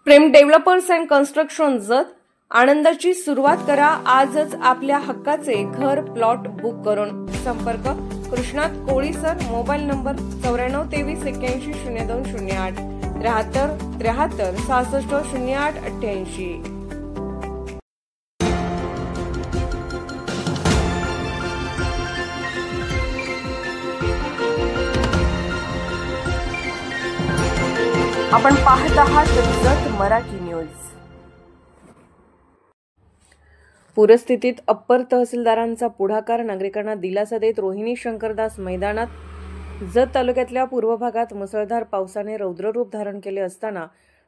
Prem developers and construction जत आनंदाची सुरुवात करा आजच आपल्या हक्काचे घर प्लॉट बुक करून। संपर्क कृष्णात कोळी सर, मोबाईल नंबर 9423810208 73 73 66 08 88। आपण पाहत आहात जत मराठी न्यूज। पूरस्थितीत अप्पर तहसीलदारांचा पुढाकार, नागरिकांना दिलासा देत रोहिणी शंकरदास मैदानात। जत तालुक्यातल्या पूर्व भागात मुसळधार पावसाने रौद्ररूप धारण केले असताना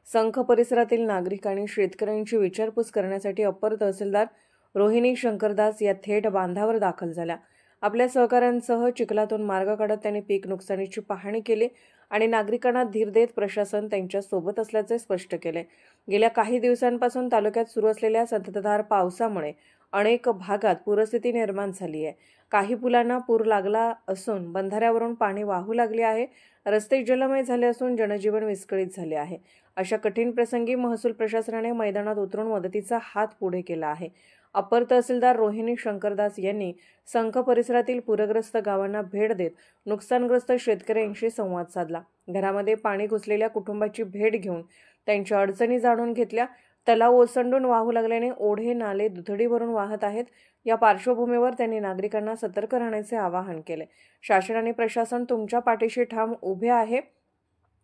संख परिसरातील नागरिक आणि शेतकऱ्यांची विचारपूस करण्यासाठी अप्पर तहसीलदार रोहिणी शंकरदास या थेट बांधावर दाखल झाल्या। आपल्या सहकाऱ्यांसह चिखलातून मार्ग काढत त्यांनी पीक नुकसानीची पाहणी केली आणि नागरिकांना धीर देत प्रशासन त्यांच्या सोबत असल्याचे स्पष्ट केले। गेल्या काही दिवसांपासून तालुक्यात सुरू असलेल्या संततधार पावसामुळे अनेक भागात पूरस्थिती निर्माण झाली आहे। काही पुलांना पूर लागला असून बंधाऱ्यावरून पाणी वाहू लागले आहे। रस्ते जलमय झाले असून जनजीवन विस्कळीत झाले आहे। अशा कठीण प्रसंगी महसूल प्रशासनाने मैदानात उतरून मदतीचा हात पुढे केला आहे। अप्पर तहसीलदार रोहिणी शंकरदास यांनी संख परिसरातील पूरग्रस्त गावांना भेट देत नुकसानग्रस्त शेतकऱ्यांशी संवाद साधला। घरामध्ये पाणी घुसलेल्या कुटुंबाची भेट घेऊन त्यांच्या अडचणी जाणून घेतल्या। तलाव ओसंडून वाहू लागल्याने ओढे नाले दुथडी भरून वाहत आहेत। या पार्श्वभूमीवर त्यांनी नागरिकांना सतर्क राहण्याचे आवाहन केले। शासन आणि प्रशासन तुमच्या पाठीशी ठाम उभे आहे।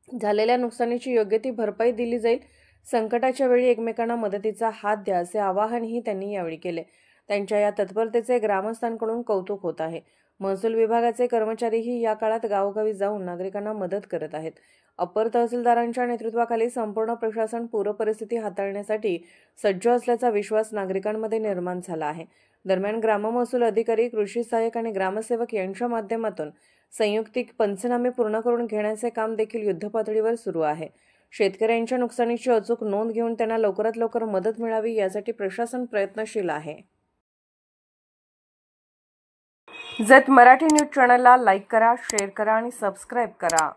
झालेल्या नुकसानीची योग्य ती भरपाई दिली जाईल। संकटाच्या वेळी एकमेकांना मदतीचा हात द्या असे आवाहनही त्यांनी यावेळी केले। त्यांच्या या तत्परतेचे ग्रामस्थांकडून कौतुक होत आहे। महसूल विभागाचे कर्मचारीही या काळात गावोगावी जाऊन नागरिकांना मदत करत आहेत। अप्पर तहसीलदारांच्या नेतृत्वाखाली संपूर्ण प्रशासन पूर परिस्थिती हाताळण्यासाठी सज्ज असल्याचा विश्वास नागरिकांमध्ये निर्माण झाला आहे। दरम्यान ग्राममहसूल अधिकारी, कृषी सहाय्यक आणि ग्रामसेवक यांच्या माध्यमातून संयुक्तिक पंचनामे पूर्ण करून घेण्याचे काम देखील युद्धपातळीवर सुरू आहे। शेतकऱ्यांच्या नुकसानीची अचूक नोंद घेऊन त्यांना लवकरात लवकर मदत मिळावी यासाठी प्रशासन प्रयत्नशील आहे। जत मराठी न्यूज चॅनलला लाईक करा, शेअर करा आणि सबस्क्राईब करा।